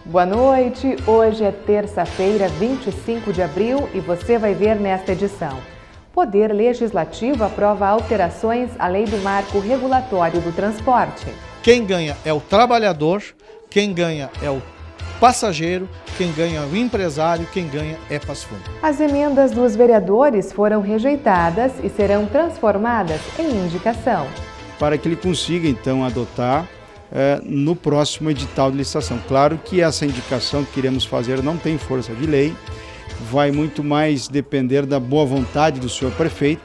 Boa noite, hoje é terça-feira, 25 de abril e você vai ver nesta edição. Poder Legislativo aprova alterações à Lei do Marco Regulatório do Transporte. Quem ganha é o trabalhador, quem ganha é o passageiro, quem ganha é o empresário, quem ganha é Passo Fundo. As emendas dos vereadores foram rejeitadas e serão transformadas em indicação. Para que ele consiga, então, adotar no próximo edital de licitação. Claro que essa indicação que iremos fazer não tem força de lei, vai muito mais depender da boa vontade do senhor prefeito.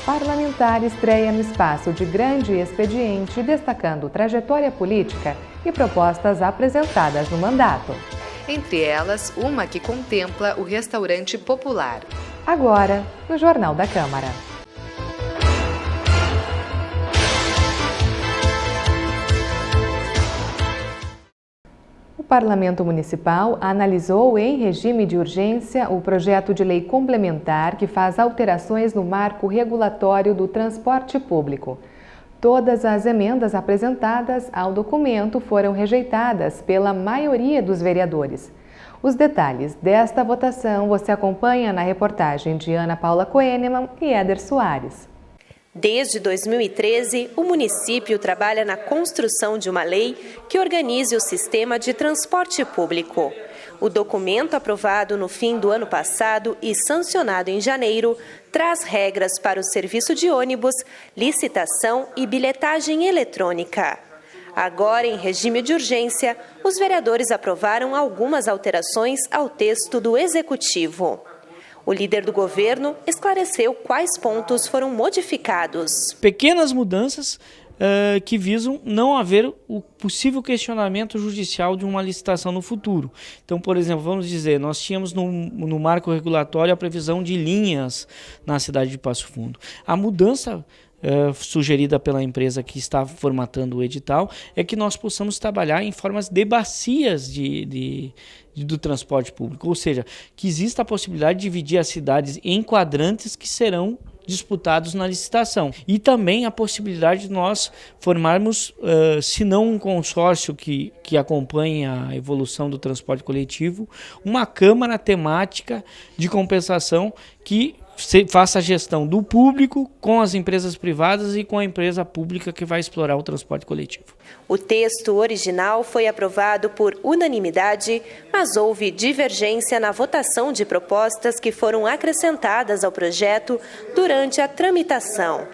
Parlamentar estreia no espaço de grande expediente, destacando trajetória política e propostas apresentadas no mandato. Entre elas, uma que contempla o restaurante popular. Agora, no Jornal da Câmara. O Parlamento Municipal analisou em regime de urgência o projeto de lei complementar que faz alterações no marco regulatório do transporte público. Todas as emendas apresentadas ao documento foram rejeitadas pela maioria dos vereadores. Os detalhes desta votação você acompanha na reportagem de Ana Paula Koenemann e Éder Soares. Desde 2013, o município trabalha na construção de uma lei que organize o sistema de transporte público. O documento, aprovado no fim do ano passado e sancionado em janeiro, traz regras para o serviço de ônibus, licitação e bilhetagem eletrônica. Agora, em regime de urgência, os vereadores aprovaram algumas alterações ao texto do Executivo. O líder do governo esclareceu quais pontos foram modificados. Pequenas mudanças que visam não haver o possível questionamento judicial de uma licitação no futuro. Então, por exemplo, vamos dizer, nós tínhamos no marco regulatório a previsão de linhas na cidade de Passo Fundo. A mudança sugerida pela empresa que está formatando o edital é que nós possamos trabalhar em formas de bacias do transporte público, ou seja, que exista a possibilidade de dividir as cidades em quadrantes que serão disputados na licitação. E também a possibilidade de nós formarmos, se não um consórcio que acompanhe a evolução do transporte coletivo, uma câmara temática de compensação que faça a gestão do público com as empresas privadas e com a empresa pública que vai explorar o transporte coletivo. O texto original foi aprovado por unanimidade, mas houve divergência na votação de propostas que foram acrescentadas ao projeto durante a tramitação.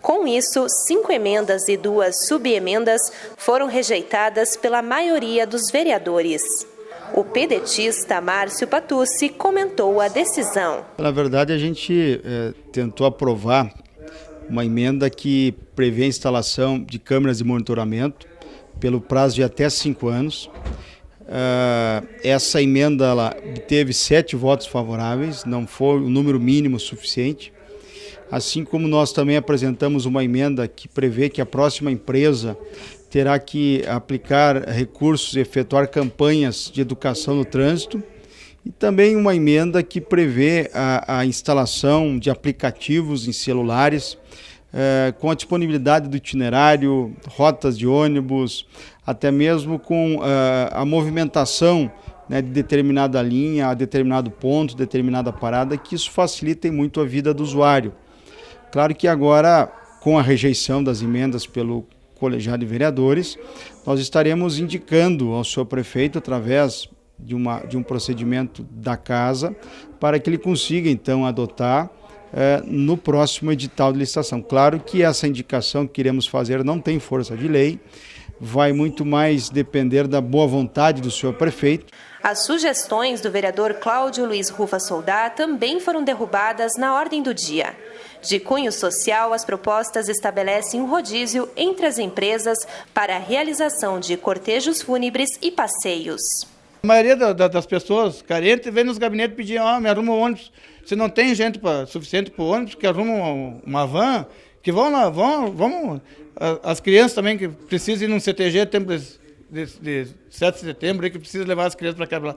Com isso, 5 emendas e 2 subemendas foram rejeitadas pela maioria dos vereadores. O pedetista Márcio Patucci comentou a decisão. Na verdade, a gente tentou aprovar uma emenda que prevê a instalação de câmeras de monitoramento pelo prazo de até 5 anos. Essa emenda ela teve 7 votos favoráveis, não foi o número mínimo suficiente. Assim como nós também apresentamos uma emenda que prevê que a próxima empresa terá que aplicar recursos e efetuar campanhas de educação no trânsito, e também uma emenda que prevê a instalação de aplicativos em celulares com a disponibilidade do itinerário, rotas de ônibus, até mesmo com a movimentação de determinada linha, a determinado ponto, determinada parada, que isso facilita muito a vida do usuário. Claro que agora, com a rejeição das emendas pelo colegiado de vereadores, nós estaremos indicando ao senhor prefeito, através de um procedimento da casa, para que ele consiga, então, adotar no próximo edital de licitação. Claro que essa indicação que iremos fazer não tem força de lei, vai muito mais depender da boa vontade do senhor prefeito. As sugestões do vereador Cláudio Luiz Rufa Soldá também foram derrubadas na ordem do dia. De cunho social, as propostas estabelecem um rodízio entre as empresas para a realização de cortejos fúnebres e passeios. A maioria das pessoas carentes vem nos gabinetes pedir, me arruma um ônibus. Se não tem gente suficiente para o ônibus, que arruma uma van, que vão lá, vamos. As crianças também que precisam ir num CTG, tempo de 7 de setembro, que precisa levar as crianças para cá.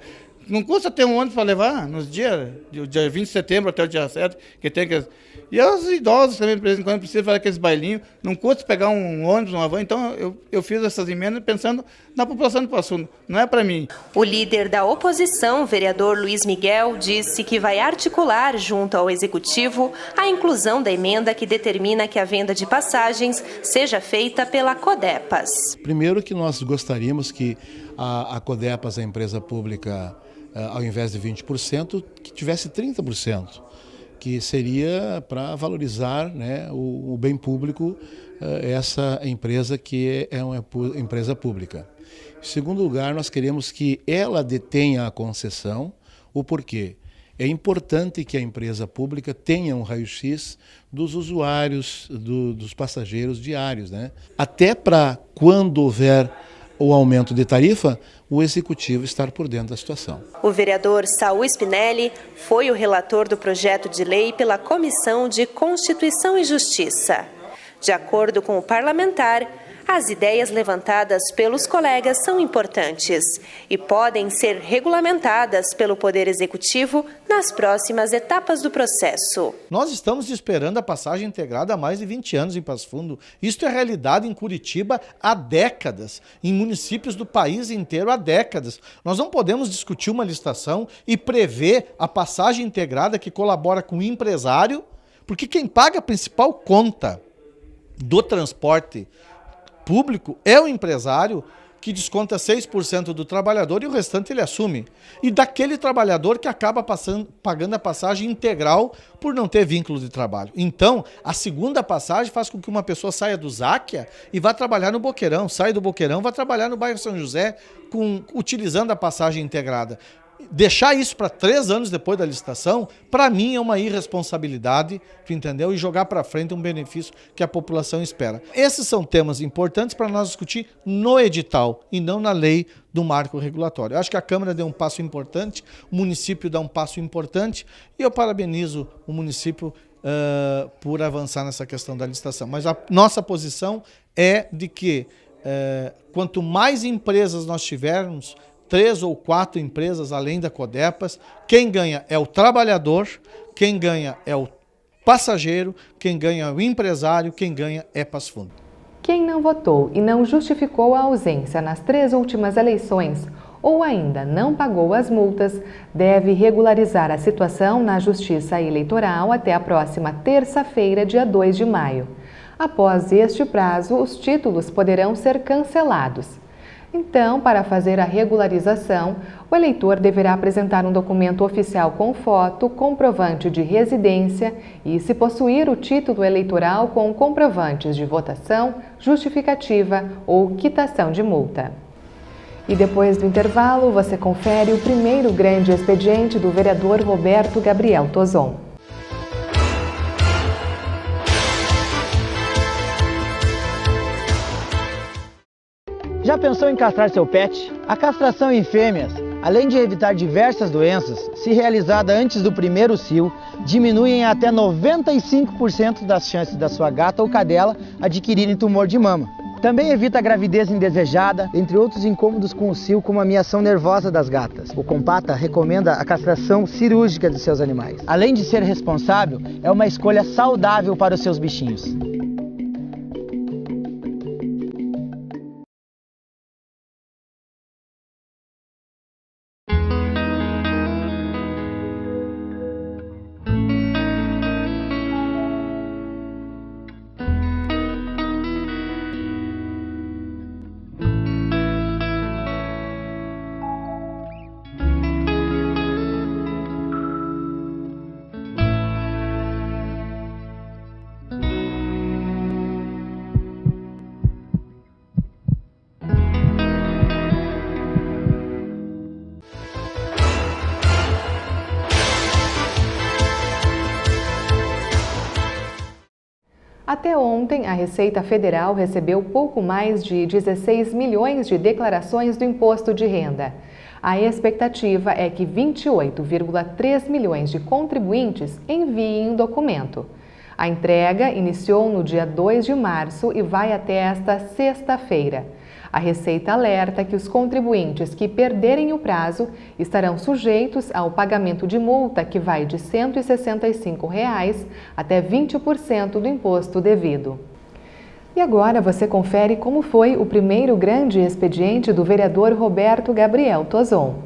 Não custa ter um ônibus para levar nos dias, do dia 20 de setembro até o dia 7, que tem que... E os idosos também, de vez em quando, precisam fazer aqueles bailinhos. Não custa pegar um ônibus, uma van. Então, eu fiz essas emendas pensando na população de Passo Fundo. Não é para mim. O líder da oposição, vereador Luiz Miguel, disse que vai articular junto ao Executivo a inclusão da emenda que determina que a venda de passagens seja feita pela Codepas. Primeiro que nós gostaríamos que a Codepas, a empresa pública, ao invés de 20%, que tivesse 30%. Que seria para valorizar, né, o bem público, essa empresa que é uma empresa pública. Em segundo lugar, nós queremos que ela detenha a concessão. O porquê? É importante que a empresa pública tenha um raio-x dos usuários, dos passageiros diários, né? Até para quando houver o aumento de tarifa, o Executivo estar por dentro da situação. O vereador Saul Spinelli foi o relator do projeto de lei pela Comissão de Constituição e Justiça. De acordo com o parlamentar, as ideias levantadas pelos colegas são importantes e podem ser regulamentadas pelo Poder Executivo nas próximas etapas do processo. Nós estamos esperando a passagem integrada há mais de 20 anos em Passo Fundo. Isto é realidade em Curitiba há décadas, em municípios do país inteiro há décadas. Nós não podemos discutir uma licitação e prever a passagem integrada que colabora com o empresário, porque quem paga a principal conta do transporte público é o empresário, que desconta 6% do trabalhador e o restante ele assume. E daquele trabalhador que acaba pagando a passagem integral por não ter vínculo de trabalho. Então, a segunda passagem faz com que uma pessoa saia do Záquia e vá trabalhar no Boqueirão, sai do Boqueirão, vai trabalhar no bairro São José utilizando a passagem integrada. Deixar isso para 3 anos depois da licitação, para mim é uma irresponsabilidade, entendeu? E jogar para frente um benefício que a população espera. Esses são temas importantes para nós discutir no edital e não na lei do marco regulatório. Eu acho que a Câmara deu um passo importante, o município dá um passo importante e eu parabenizo o município por avançar nessa questão da licitação. Mas a nossa posição é de que quanto mais empresas nós tivermos, 3 ou 4 empresas além da Codepas, quem ganha é o trabalhador, quem ganha é o passageiro, quem ganha é o empresário, quem ganha é Passo Fundo. Quem não votou e não justificou a ausência nas 3 últimas eleições ou ainda não pagou as multas, deve regularizar a situação na Justiça Eleitoral até a próxima terça-feira, dia 2 de maio. Após este prazo, os títulos poderão ser cancelados. Então, para fazer a regularização, o eleitor deverá apresentar um documento oficial com foto, comprovante de residência e, se possuir o título eleitoral com comprovantes de votação, justificativa ou quitação de multa. E depois do intervalo, você confere o primeiro grande expediente do vereador Roberto Gabriel Tozon. Já pensou em castrar seu pet? A castração em fêmeas, além de evitar diversas doenças, se realizada antes do primeiro cio, diminui em até 95% das chances da sua gata ou cadela adquirirem tumor de mama. Também evita a gravidez indesejada, entre outros incômodos com o cio, como a miação nervosa das gatas. O Compata recomenda a castração cirúrgica de seus animais. Além de ser responsável, é uma escolha saudável para os seus bichinhos. Até ontem, a Receita Federal recebeu pouco mais de 16 milhões de declarações do imposto de renda. A expectativa é que 28,3 milhões de contribuintes enviem o documento. A entrega iniciou no dia 2 de março e vai até esta sexta-feira. A Receita alerta que os contribuintes que perderem o prazo estarão sujeitos ao pagamento de multa que vai de R$ 165 até 20% do imposto devido. E agora você confere como foi o primeiro grande expediente do vereador Roberto Gabriel Tozon.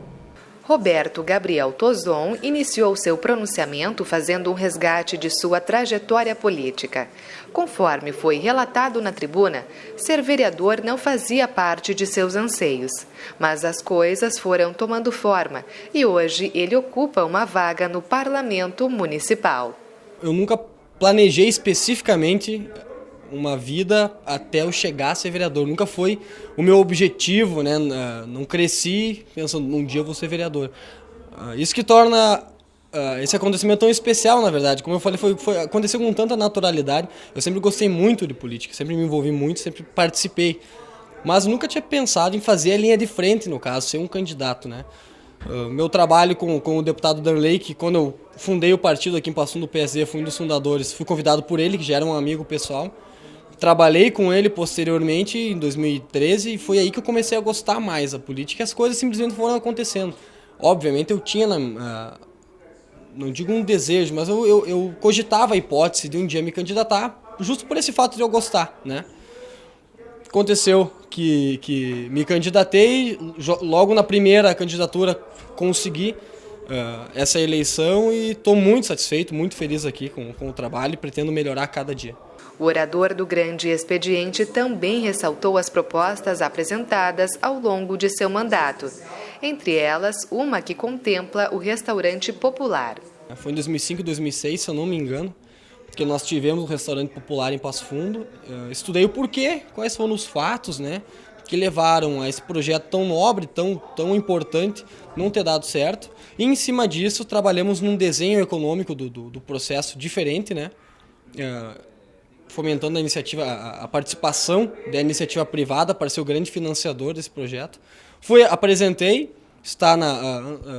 Roberto Gabriel Tozon iniciou seu pronunciamento fazendo um resgate de sua trajetória política. Conforme foi relatado na tribuna, ser vereador não fazia parte de seus anseios, mas as coisas foram tomando forma e hoje ele ocupa uma vaga no Parlamento Municipal. Eu nunca planejei especificamente uma vida até eu chegar a ser vereador. Nunca foi o meu objetivo, né? Não cresci pensando, um dia eu vou ser vereador. Isso que torna esse acontecimento tão especial, na verdade. Como eu falei, aconteceu com tanta naturalidade. Eu sempre gostei muito de política, sempre me envolvi muito, sempre participei. Mas nunca tinha pensado em fazer a linha de frente, no caso, ser um candidato, né? Meu trabalho com o deputado Darley, que quando eu fundei o partido aqui em Passo Fundo do PSD, fui um dos fundadores, fui convidado por ele, que já era um amigo pessoal. Trabalhei com ele posteriormente, em 2013, e foi aí que eu comecei a gostar mais da política, e as coisas simplesmente foram acontecendo. Obviamente eu tinha, não digo um desejo, mas eu cogitava a hipótese de um dia me candidatar, justo por esse fato de eu gostar, né? Aconteceu que me candidatei, logo na primeira candidatura consegui essa eleição e estou muito satisfeito, muito feliz aqui com o trabalho e pretendo melhorar a cada dia. O orador do grande expediente também ressaltou as propostas apresentadas ao longo de seu mandato, entre elas uma que contempla o restaurante popular. Foi em 2005 e 2006, se eu não me engano, que nós tivemos um restaurante popular em Passo Fundo. Estudei o porquê, quais foram os fatos, né, que levaram a esse projeto tão nobre, tão importante, não ter dado certo. E em cima disso, trabalhamos num desenho econômico do processo diferente, né, fomentando a participação da iniciativa privada para ser o grande financiador desse projeto. Apresentei, está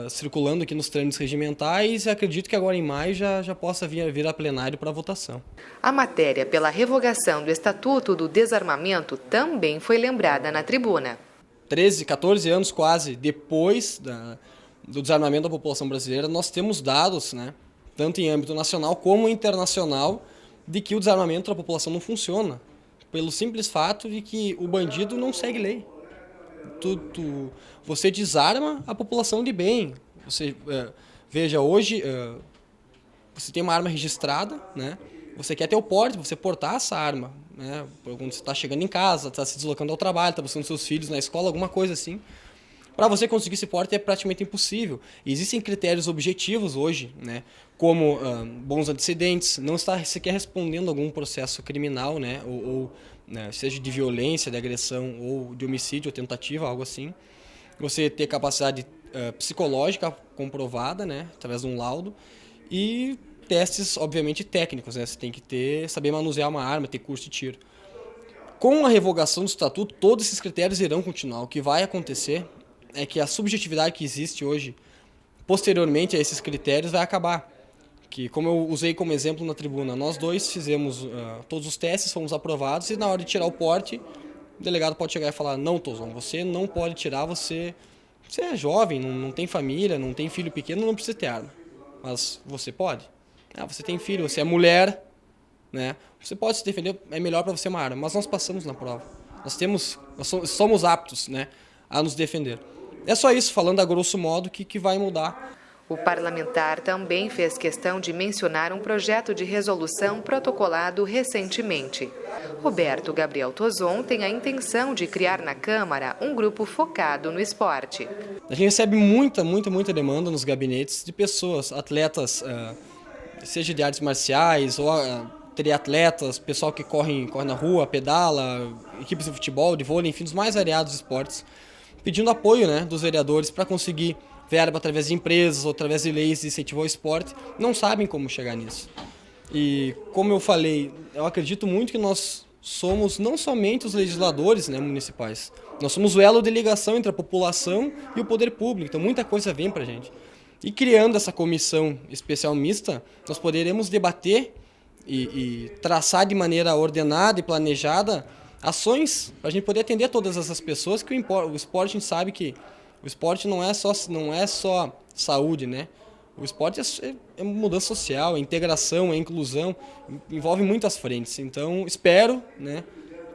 circulando aqui nos trâmites regimentais e acredito que agora em maio já possa vir a plenário para votação. A matéria pela revogação do Estatuto do Desarmamento também foi lembrada na tribuna. 13, 14 anos quase depois do desarmamento da população brasileira, nós temos dados, né, tanto em âmbito nacional como internacional, de que o desarmamento da população não funciona, pelo simples fato de que o bandido não segue lei. Você desarma a população de bem. Você veja, hoje você tem uma arma registrada, né? Você quer ter o porte, você portar essa arma, né? Quando você está chegando em casa, está se deslocando ao trabalho, está buscando seus filhos na escola, alguma coisa assim. Para você conseguir esse porte é praticamente impossível. E existem critérios objetivos hoje, né, como bons antecedentes, não estar sequer respondendo a algum processo criminal, né, ou seja de violência, de agressão ou de homicídio ou tentativa, algo assim. Você ter capacidade psicológica comprovada, né, através de um laudo, e testes, obviamente, técnicos, né, você tem que saber manusear uma arma, ter curso de tiro. Com a revogação do estatuto, todos esses critérios irão continuar. O que vai acontecer é que a subjetividade que existe hoje, posteriormente a esses critérios, vai acabar. Que, como eu usei como exemplo na tribuna, nós dois fizemos todos os testes, fomos aprovados, e na hora de tirar o porte, o delegado pode chegar e falar: não, Tozon, você não pode tirar, você é jovem, não tem família, não tem filho pequeno, não precisa ter arma. Mas você pode. Você tem filho, você é mulher, né? Você pode se defender, é melhor para você uma arma, mas nós passamos na prova. Nós somos aptos, né, a nos defender. É só isso, falando a grosso modo, que vai mudar. O parlamentar também fez questão de mencionar um projeto de resolução protocolado recentemente. Roberto Gabriel Tozon tem a intenção de criar na Câmara um grupo focado no esporte. A gente recebe muita demanda nos gabinetes de pessoas, atletas, seja de artes marciais ou triatletas, pessoal que corre na rua, pedala, equipes de futebol, de vôlei, enfim, dos mais variados esportes, pedindo apoio, né, dos vereadores para conseguir verba através de empresas ou através de leis de incentivo ao esporte, não sabem como chegar nisso. E, como eu falei, eu acredito muito que nós somos não somente os legisladores, né, municipais, nós somos o elo de ligação entre a população e o poder público, então muita coisa vem para a gente. E criando essa comissão especial mista, nós poderemos debater e traçar de maneira ordenada e planejada ações para a gente poder atender todas essas pessoas, que o esporte a gente sabe que o esporte não é só saúde, né? O esporte é mudança social, é integração, é inclusão, envolve muitas frentes. Então, espero, né,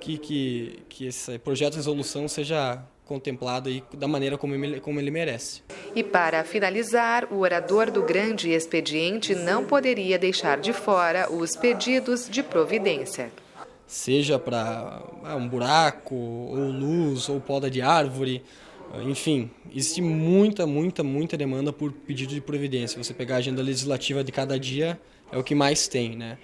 que esse projeto de resolução seja contemplado aí da maneira como ele merece. E para finalizar, o orador do grande expediente não poderia deixar de fora os pedidos de providência. Seja para um buraco, ou luz, ou poda de árvore, enfim, existe muita demanda por pedido de providência. Você pegar a agenda legislativa de cada dia, é o que mais tem, né?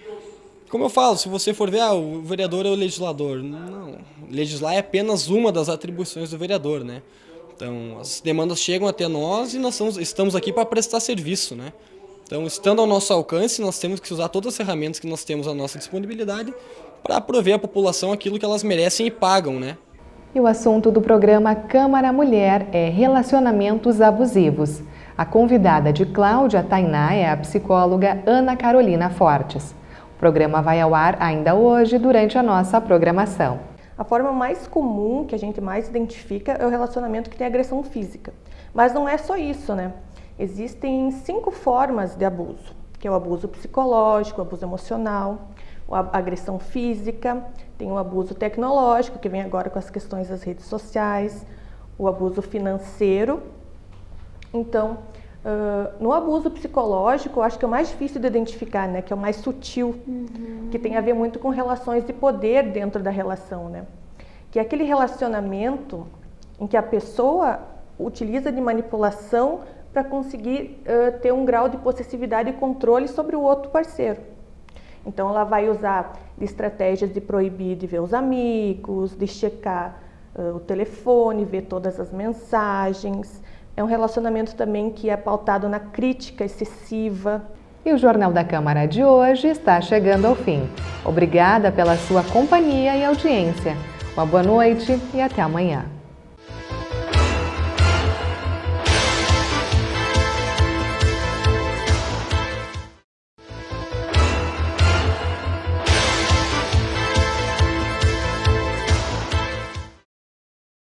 Como eu falo, se você for ver, o vereador é o legislador. Não, legislar é apenas uma das atribuições do vereador, né? Então, as demandas chegam até nós e nós estamos aqui para prestar serviço, né? Então, estando ao nosso alcance, nós temos que usar todas as ferramentas que nós temos à nossa disponibilidade para prover à população aquilo que elas merecem e pagam, né? E o assunto do programa Câmara Mulher é relacionamentos abusivos. A convidada de Cláudia Tainá é a psicóloga Ana Carolina Fortes. O programa vai ao ar ainda hoje durante a nossa programação. A forma mais comum que a gente mais identifica é o relacionamento que tem agressão física. Mas não é só isso, né? Existem 5 formas de abuso, que é o abuso psicológico, o abuso emocional, a agressão física, tem o abuso tecnológico, que vem agora com as questões das redes sociais, o abuso financeiro. Então, no abuso psicológico, eu acho que é o mais difícil de identificar, né? Que é o mais sutil, que tem a ver muito com relações de poder dentro da relação, né? Que é aquele relacionamento em que a pessoa utiliza de manipulação para conseguir ter um grau de possessividade e controle sobre o outro parceiro. Então, ela vai usar de estratégias de proibir de ver os amigos, de checar o telefone, ver todas as mensagens. É um relacionamento também que é pautado na crítica excessiva. E o Jornal da Câmara de hoje está chegando ao fim. Obrigada pela sua companhia e audiência. Uma boa noite e até amanhã.